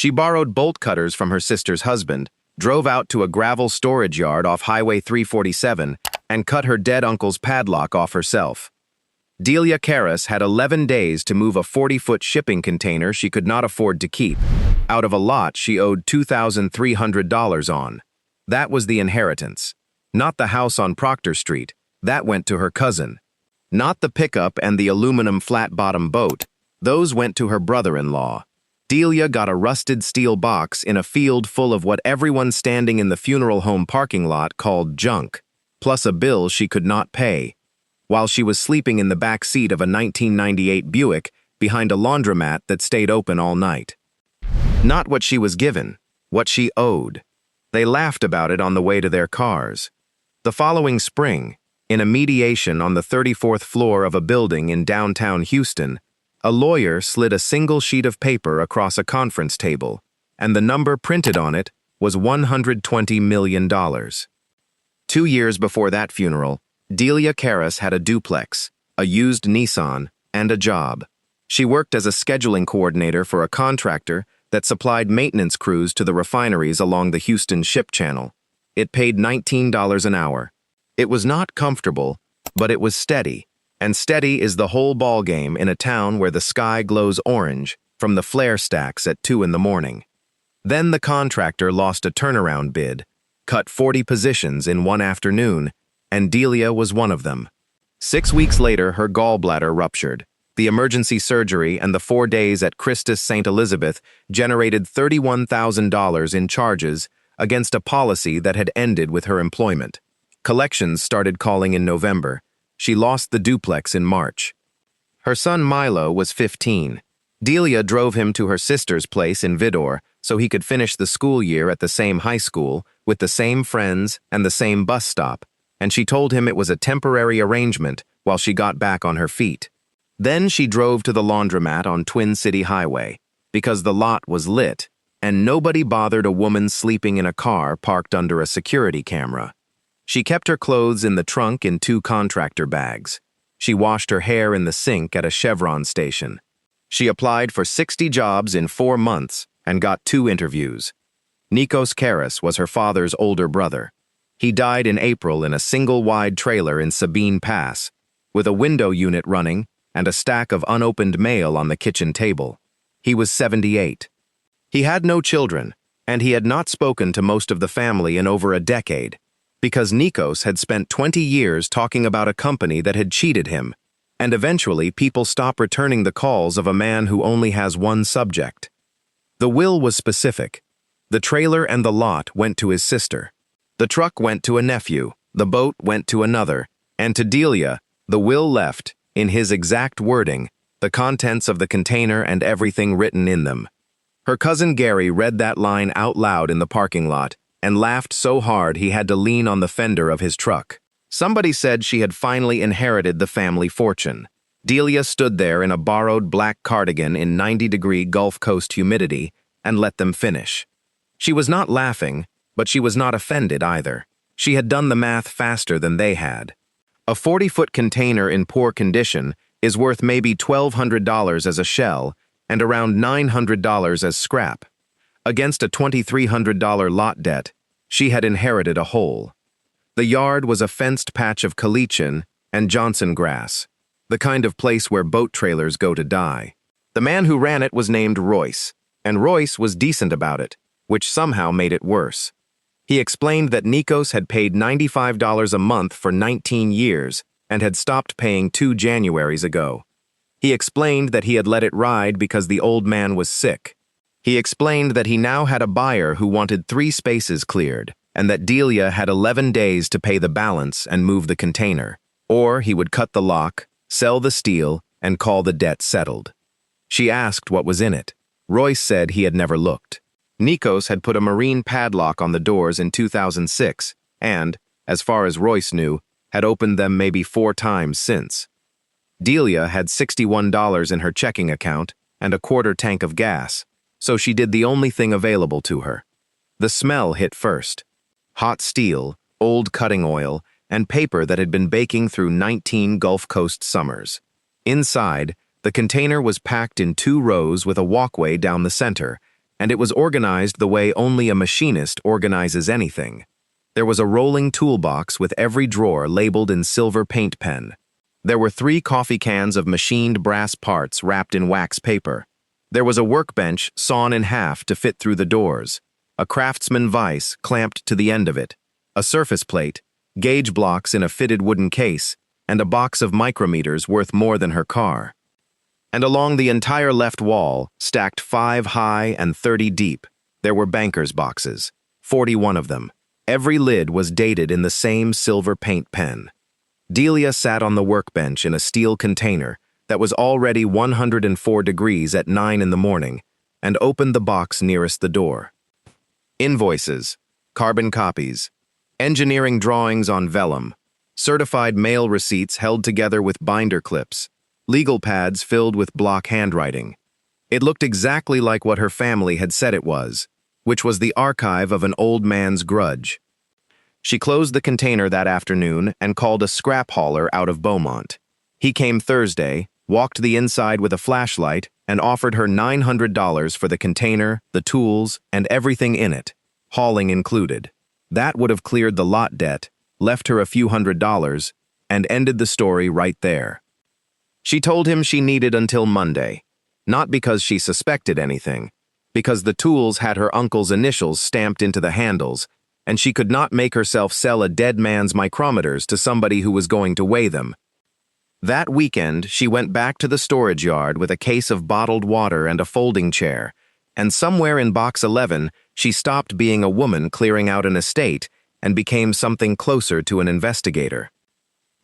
She borrowed bolt cutters from her sister's husband, drove out to a gravel storage yard off Highway 347, and cut her dead uncle's padlock off herself. Delia Karras had 11 days to move a 40-foot shipping container she could not afford to keep, out of a lot she owed $2,300 on. That was the inheritance. Not the house on Proctor Street, that went to her cousin. Not the pickup and the aluminum flat-bottom boat, those went to her brother-in-law. Delia got a rusted steel box in a field full of what everyone standing in the funeral home parking lot called junk, plus a bill she could not pay, while she was sleeping in the back seat of a 1998 Buick behind a laundromat that stayed open all night. Not what she was given, what she owed. They laughed about it on the way to their cars. The following spring, in a mediation on the 34th floor of a building in downtown Houston, a lawyer slid a single sheet of paper across a conference table, and the number printed on it was $120 million. 2 years before that funeral, Delia Karras had a duplex, a used Nissan, and a job. She worked as a scheduling coordinator for a contractor that supplied maintenance crews to the refineries along the Houston Ship Channel. It paid $19 an hour. It was not comfortable, but it was steady, and steady is the whole ballgame in a town where the sky glows orange from the flare stacks at 2 in the morning. Then the contractor lost a turnaround bid, cut 40 positions in one afternoon, and Delia was one of them. 6 weeks later, her gallbladder ruptured. The emergency surgery and the 4 days at Christus St. Elizabeth generated $31,000 in charges against a policy that had ended with her employment. Collections started calling in November. She lost the duplex in March. Her son Milo was 15. Delia drove him to her sister's place in Vidor so he could finish the school year at the same high school with the same friends and the same bus stop, and she told him it was a temporary arrangement while she got back on her feet. Then she drove to the laundromat on Twin City Highway because the lot was lit and nobody bothered a woman sleeping in a car parked under a security camera. She kept her clothes in the trunk in 2 contractor bags. She washed her hair in the sink at a Chevron station. She applied for 60 jobs in 4 months and got 2 interviews. Nikos Karras was her father's older brother. He died in April in a single-wide trailer in Sabine Pass, with a window unit running and a stack of unopened mail on the kitchen table. He was 78. He had no children, and he had not spoken to most of the family in over a decade, because Nikos had spent 20 years talking about a company that had cheated him, and eventually people stop returning the calls of a man who only has one subject. The will was specific. The trailer and the lot went to his sister. The truck went to a nephew, the boat went to another, and to Delia, the will left, in his exact wording, the contents of the container and everything written in them. Her cousin Gary read that line out loud in the parking lot, and laughed so hard he had to lean on the fender of his truck. Somebody said she had finally inherited the family fortune. Delia stood there in a borrowed black cardigan in 90-degree Gulf Coast humidity and let them finish. She was not laughing, but she was not offended either. She had done the math faster than they had. A 40-foot container in poor condition is worth maybe $1,200 as a shell and around $900 as scrap. Against a $2,300 lot debt, she had inherited a hole. The yard was a fenced patch of calichin and Johnson grass, the kind of place where boat trailers go to die. The man who ran it was named Royce, and Royce was decent about it, which somehow made it worse. He explained that Nikos had paid $95 a month for 19 years and had stopped paying 2 Januaries ago. He explained that he had let it ride because the old man was sick. He explained that he now had a buyer who wanted 3 spaces cleared, and that Delia had 11 days to pay the balance and move the container, or he would cut the lock, sell the steel, and call the debt settled. She asked what was in it. Royce said he had never looked. Nikos had put a marine padlock on the doors in 2006 and, as far as Royce knew, had opened them maybe 4 times since. Delia had $61 in her checking account and a quarter tank of gas, so she did the only thing available to her. The smell hit first. Hot steel, old cutting oil, and paper that had been baking through 19 Gulf Coast summers. Inside, the container was packed in 2 rows with a walkway down the center, and it was organized the way only a machinist organizes anything. There was a rolling toolbox with every drawer labeled in silver paint pen. There were 3 coffee cans of machined brass parts wrapped in wax paper. There was a workbench sawn in half to fit through the doors, a craftsman vise clamped to the end of it, a surface plate, gauge blocks in a fitted wooden case, and a box of micrometers worth more than her car. And along the entire left wall, stacked 5 high and 30 deep, there were bankers' boxes, 41 of them. Every lid was dated in the same silver paint pen. Delia sat on the workbench in a steel container that was already 104 degrees at 9 in the morning and opened the box nearest the door. Invoices, carbon copies, engineering drawings on vellum, certified mail receipts held together with binder clips, legal pads filled with block handwriting. It looked exactly like what her family had said it was, which was the archive of an old man's grudge. She closed the container that afternoon and called a scrap hauler out of Beaumont. He came Thursday, walked the inside with a flashlight, and offered her $900 for the container, the tools, and everything in it, hauling included. That would have cleared the lot debt, left her a few $100s, and ended the story right there. She told him she needed until Monday, not because she suspected anything, because the tools had her uncle's initials stamped into the handles, and she could not make herself sell a dead man's micrometers to somebody who was going to weigh them. That weekend, she went back to the storage yard with a case of bottled water and a folding chair, and somewhere in box 11, she stopped being a woman clearing out an estate and became something closer to an investigator.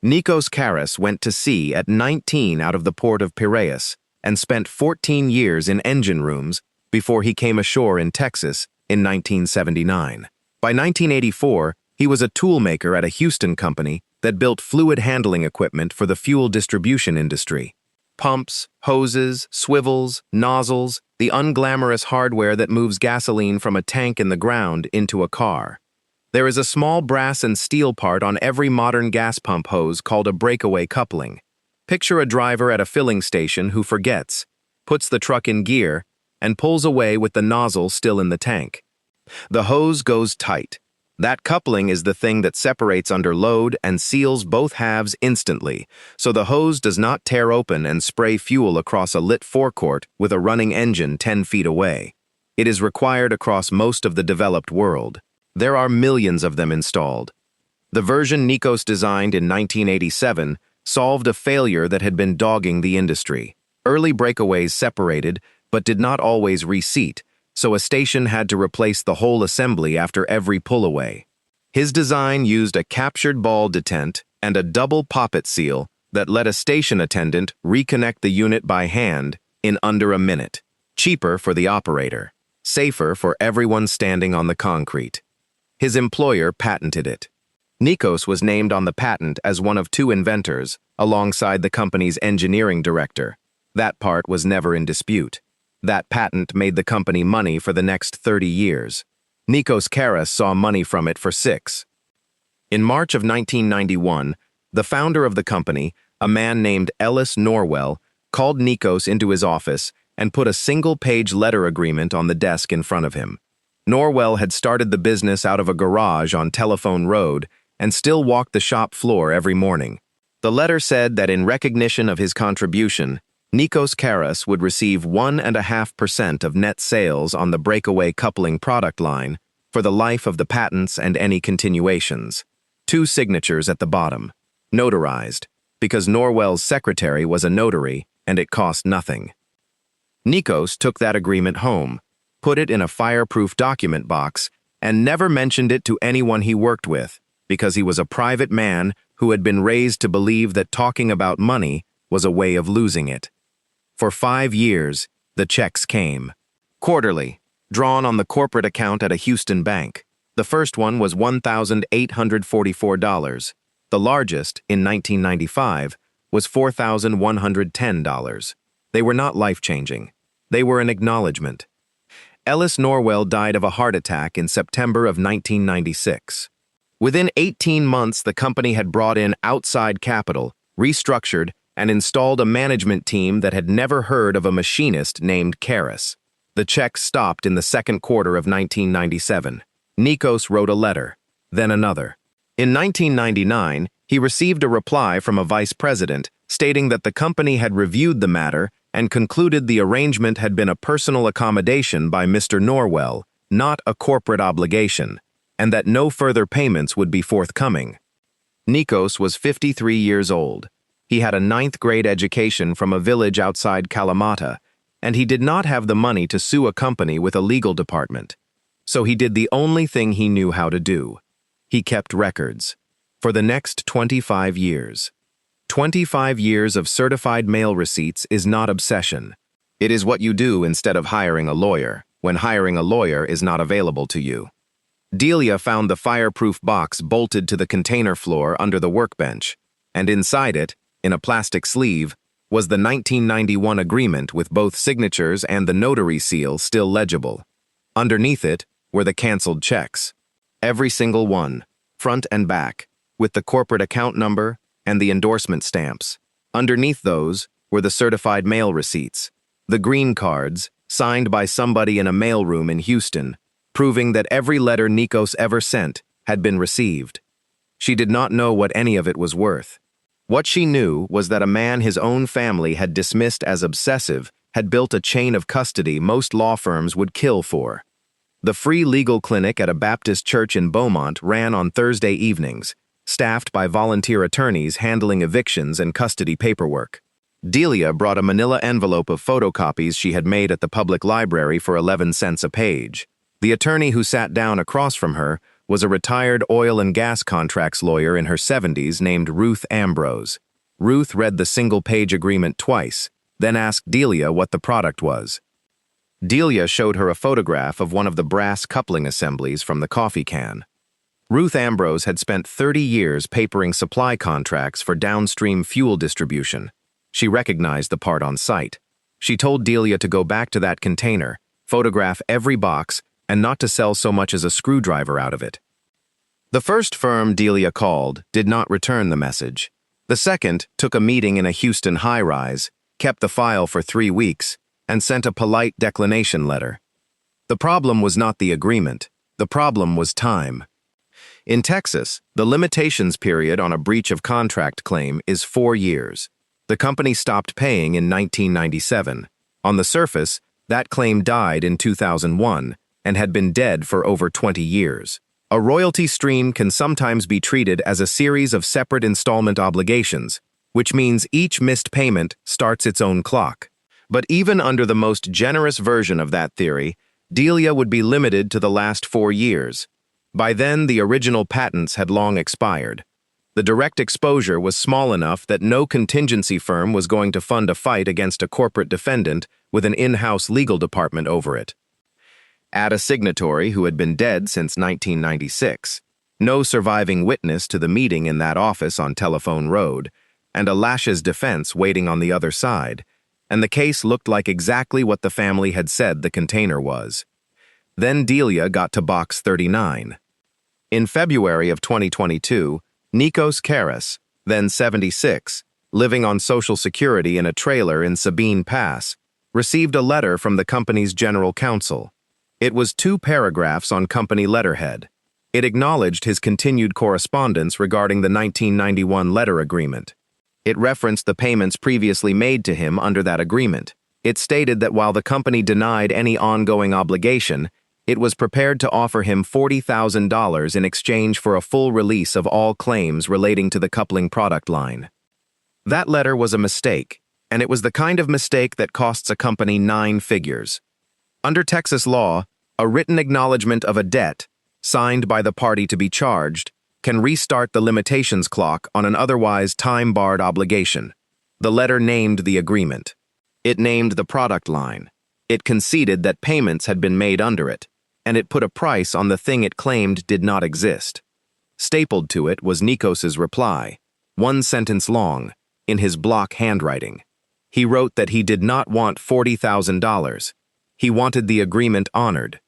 Nikos Karas went to sea at 19 out of the port of Piraeus and spent 14 years in engine rooms before he came ashore in Texas in 1979. By 1984, he was a toolmaker at a Houston company that built fluid handling equipment for the fuel distribution industry. Pumps, hoses, swivels, nozzles, the unglamorous hardware that moves gasoline from a tank in the ground into a car. There is a small brass and steel part on every modern gas pump hose called a breakaway coupling. Picture a driver at a filling station who forgets, puts the truck in gear, and pulls away with the nozzle still in the tank. The hose goes tight. That coupling is the thing that separates under load and seals both halves instantly, so the hose does not tear open and spray fuel across a lit forecourt with a running engine 10 feet away. It is required across most of the developed world. There are millions of them installed. The version Nikos designed in 1987 solved a failure that had been dogging the industry. Early breakaways separated, but did not always reseat, so a station had to replace the whole assembly after every pull-away. His design used a captured ball detent and a double poppet seal that let a station attendant reconnect the unit by hand in under a minute. Cheaper for the operator, safer for everyone standing on the concrete. His employer patented it. Nikos was named on the patent as one of 2 inventors, alongside the company's engineering director. That part was never in dispute. That patent made the company money for the next 30 years. Nikos Karas saw money from it for 6. In March of 1991, the founder of the company, a man named Ellis Norwell, called Nikos into his office and put a single-page letter agreement on the desk in front of him. Norwell had started the business out of a garage on Telephone Road and still walked the shop floor every morning. The letter said that in recognition of his contribution, Nikos Karas would receive 1.5% of net sales on the breakaway coupling product line for the life of the patents and any continuations. 2 signatures at the bottom, notarized, because Norwell's secretary was a notary and it cost nothing. Nikos took that agreement home, put it in a fireproof document box, and never mentioned it to anyone he worked with, because he was a private man who had been raised to believe that talking about money was a way of losing it. For 5 years, the checks came. Quarterly, drawn on the corporate account at a Houston bank. The first one was $1,844. The largest, in 1995, was $4,110. They were not life-changing. They were an acknowledgment. Ellis Norwell died of a heart attack in September of 1996. Within 18 months, the company had brought in outside capital, restructured, and installed a management team that had never heard of a machinist named Karas. The checks stopped in the second quarter of 1997. Nikos wrote a letter, then another. In 1999, he received a reply from a vice president stating that the company had reviewed the matter and concluded the arrangement had been a personal accommodation by Mr. Norwell, not a corporate obligation, and that no further payments would be forthcoming. Nikos was 53 years old. He had a ninth-grade education from a village outside Kalamata, and he did not have the money to sue a company with a legal department. So he did the only thing he knew how to do. He kept records. For the next 25 years. 25 years of certified mail receipts is not obsession. It is what you do instead of hiring a lawyer, when hiring a lawyer is not available to you. Delia found the fireproof box bolted to the container floor under the workbench, and inside it, in a plastic sleeve, was the 1991 agreement with both signatures and the notary seal still legible. Underneath it were the canceled checks. Every single one, front and back, with the corporate account number and the endorsement stamps. Underneath those were the certified mail receipts, the green cards, signed by somebody in a mailroom in Houston, proving that every letter Nikos ever sent had been received. She did not know what any of it was worth. What she knew was that a man his own family had dismissed as obsessive had built a chain of custody most law firms would kill for. The free legal clinic at a Baptist church in Beaumont ran on Thursday evenings, staffed by volunteer attorneys handling evictions and custody paperwork. Delia brought a manila envelope of photocopies she had made at the public library for 11 cents a page. The attorney who sat down across from her was a retired oil and gas contracts lawyer in her 70s named Ruth Ambrose. Ruth read the single-page agreement twice, then asked Delia what the product was. Delia showed her a photograph of one of the brass coupling assemblies from the coffee can. Ruth Ambrose had spent 30 years papering supply contracts for downstream fuel distribution. She recognized the part on site. She told Delia to go back to that container, photograph every box, and not to sell so much as a screwdriver out of it. The first firm Delia called did not return the message. The second took a meeting in a Houston high-rise, kept the file for 3 weeks, and sent a polite declination letter. The problem was not the agreement. The problem was time. In Texas, the limitations period on a breach of contract claim is 4 years. The company stopped paying in 1997. On the surface, that claim died in 2001 and had been dead for over 20 years. A royalty stream can sometimes be treated as a series of separate installment obligations, which means each missed payment starts its own clock. But even under the most generous version of that theory, Delia would be limited to the last 4 years. By then, the original patents had long expired. The direct exposure was small enough that no contingency firm was going to fund a fight against a corporate defendant with an in-house legal department over it. Add a signatory who had been dead since 1996, no surviving witness to the meeting in that office on Telephone Road, and a Lash's defense waiting on the other side, and the case looked like exactly what the family had said the container was. Then Delia got to box 39. In February of 2022, Nikos Karas, then 76, living on Social Security in a trailer in Sabine Pass, received a letter from the company's general counsel. It was 2 paragraphs on company letterhead. It acknowledged his continued correspondence regarding the 1991 letter agreement. It referenced the payments previously made to him under that agreement. It stated that while the company denied any ongoing obligation, it was prepared to offer him $40,000 in exchange for a full release of all claims relating to the coupling product line. That letter was a mistake, and it was the kind of mistake that costs a company 9 figures. Under Texas law, a written acknowledgment of a debt, signed by the party to be charged, can restart the limitations clock on an otherwise time-barred obligation. The letter named the agreement. It named the product line. It conceded that payments had been made under it, and it put a price on the thing it claimed did not exist. Stapled to it was Nikos's reply, 1 sentence long, in his block handwriting. He wrote that he did not want $40,000. He wanted the agreement honored.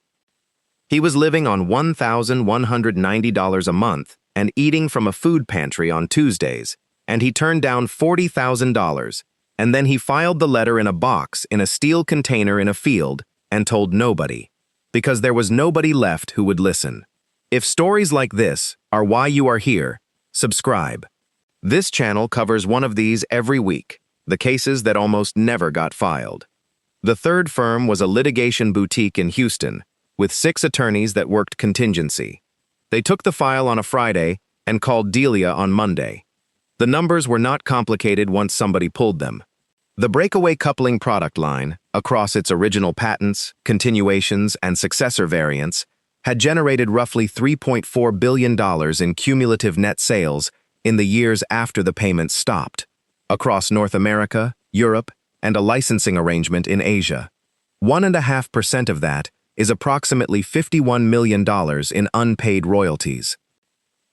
He was living on $1,190 a month and eating from a food pantry on Tuesdays, and he turned down $40,000, and then he filed the letter in a box in a steel container in a field and told nobody, because there was nobody left who would listen. If stories like this are why you are here, subscribe. This channel covers one of these every week, the cases that almost never got filed. The third firm was a litigation boutique in Houston, with 6 attorneys that worked contingency. They took the file on a Friday and called Delia on Monday. The numbers were not complicated once somebody pulled them. The breakaway coupling product line, across its original patents, continuations, and successor variants, had generated roughly $3.4 billion in cumulative net sales in the years after the payments stopped, across North America, Europe, and a licensing arrangement in Asia. 1.5% of that is approximately $51 million in unpaid royalties.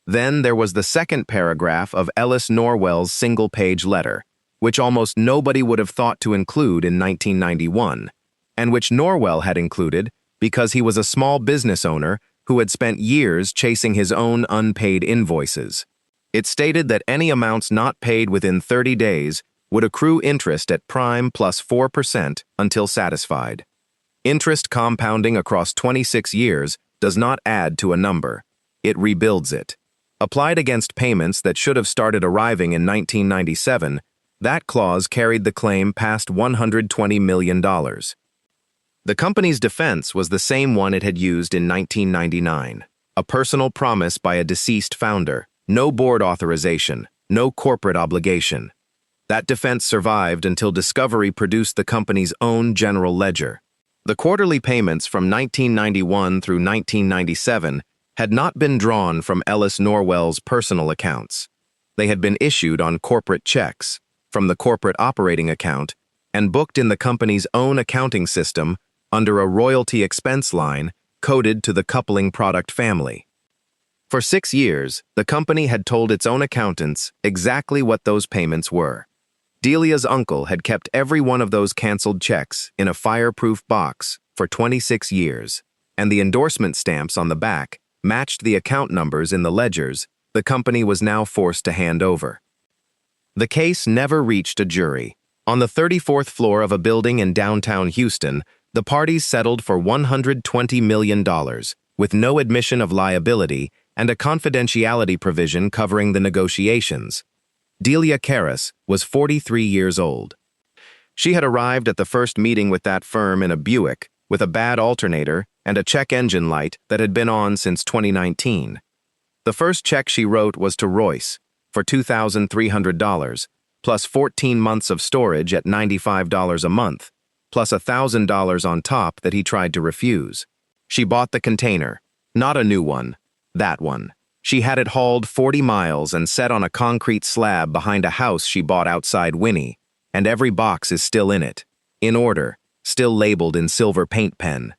Then there was the second paragraph of Ellis Norwell's single-page letter, which almost nobody would have thought to include in 1991, and which Norwell had included because he was a small business owner who had spent years chasing his own unpaid invoices. It stated that any amounts not paid within 30 days would accrue interest at prime plus 4% until satisfied. Interest compounding across 26 years does not add to a number. It rebuilds it. Applied against payments that should have started arriving in 1997, that clause carried the claim past $120 million. The company's defense was the same one it had used in 1999, a personal promise by a deceased founder, no board authorization, no corporate obligation. That defense survived until discovery produced the company's own general ledger. The quarterly payments from 1991 through 1997 had not been drawn from Ellis Norwell's personal accounts. They had been issued on corporate checks, from the corporate operating account, and booked in the company's own accounting system under a royalty expense line coded to the coupling product family. For 6 years, the company had told its own accountants exactly what those payments were. Delia's uncle had kept every one of those canceled checks in a fireproof box for 26 years, and the endorsement stamps on the back matched the account numbers in the ledgers the company was now forced to hand over. The case never reached a jury. On the 34th floor of a building in downtown Houston, the parties settled for $120 million, with no admission of liability and a confidentiality provision covering the negotiations. Delia Karras was 43 years old. She had arrived at the first meeting with that firm in a Buick with a bad alternator and a check engine light that had been on since 2019. The first check she wrote was to Royce for $2,300, plus 14 months of storage at $95 a month, plus $1,000 on top that he tried to refuse. She bought the container, not a new one, that one. She had it hauled 40 miles and set on a concrete slab behind a house she bought outside Winnie, and every box is still in it, in order, still labeled in silver paint pen.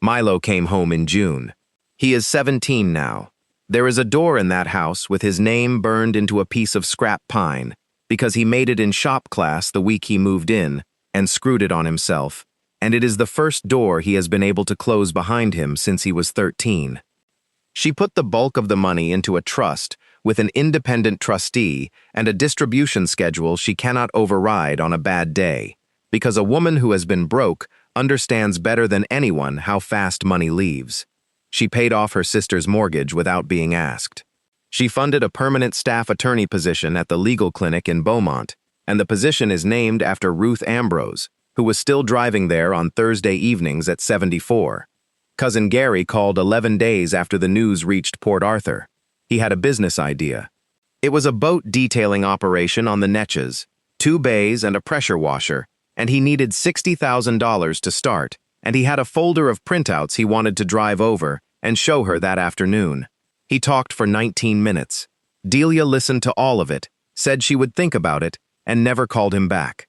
Milo came home in June. He is 17 now. There is a door in that house with his name burned into a piece of scrap pine because he made it in shop class the week he moved in and screwed it on himself, and it is the first door he has been able to close behind him since he was 13. She put the bulk of the money into a trust with an independent trustee and a distribution schedule she cannot override on a bad day, because a woman who has been broke understands better than anyone how fast money leaves. She paid off her sister's mortgage without being asked. She funded a permanent staff attorney position at the legal clinic in Beaumont, and the position is named after Ruth Ambrose, who was still driving there on Thursday evenings at 74. Cousin Gary called 11 days after the news reached Port Arthur. He had a business idea. It was a boat detailing operation on the Neches, 2 bays and a pressure washer, and he needed $60,000 to start, and he had a folder of printouts he wanted to drive over and show her that afternoon. He talked for 19 minutes. Delia listened to all of it, said she would think about it, and never called him back.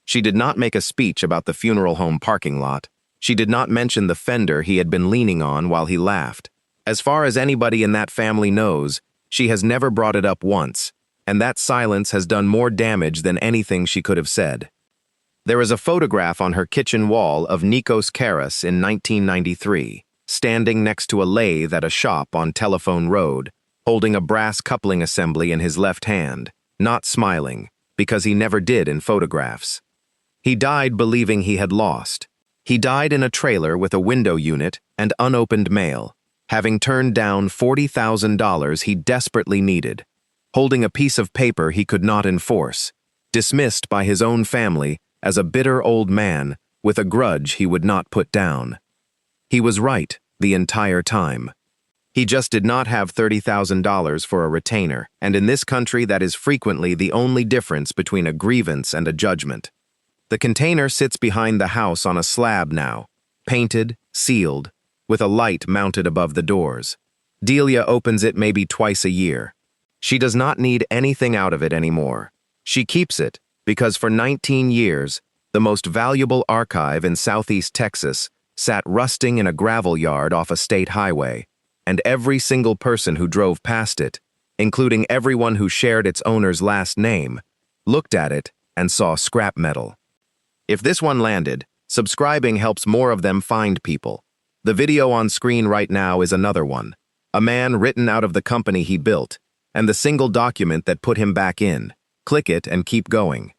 She did not make a speech about the funeral home parking lot. She did not mention the fender he had been leaning on while he laughed. As far as anybody in that family knows, she has never brought it up once, and that silence has done more damage than anything she could have said. There is a photograph on her kitchen wall of Nikos Karras in 1993, standing next to a lathe at a shop on Telephone Road, holding a brass coupling assembly in his left hand, not smiling, because he never did in photographs. He died believing he had lost. He died in a trailer with a window unit and unopened mail, having turned down $40,000 he desperately needed, holding a piece of paper he could not enforce, dismissed by his own family as a bitter old man with a grudge he would not put down. He was right the entire time. He just did not have $30,000 for a retainer, and in this country that is frequently the only difference between a grievance and a judgment. The container sits behind the house on a slab now, painted, sealed, with a light mounted above the doors. Delia opens it maybe twice a year. She does not need anything out of it anymore. She keeps it because for 19 years, the most valuable archive in Southeast Texas sat rusting in a gravel yard off a state highway, and every single person who drove past it, including everyone who shared its owner's last name, looked at it and saw scrap metal. If this one landed, subscribing helps more of them find people. The video on screen right now is another one. A man written out of the company he built, and the single document that put him back in. Click it and keep going.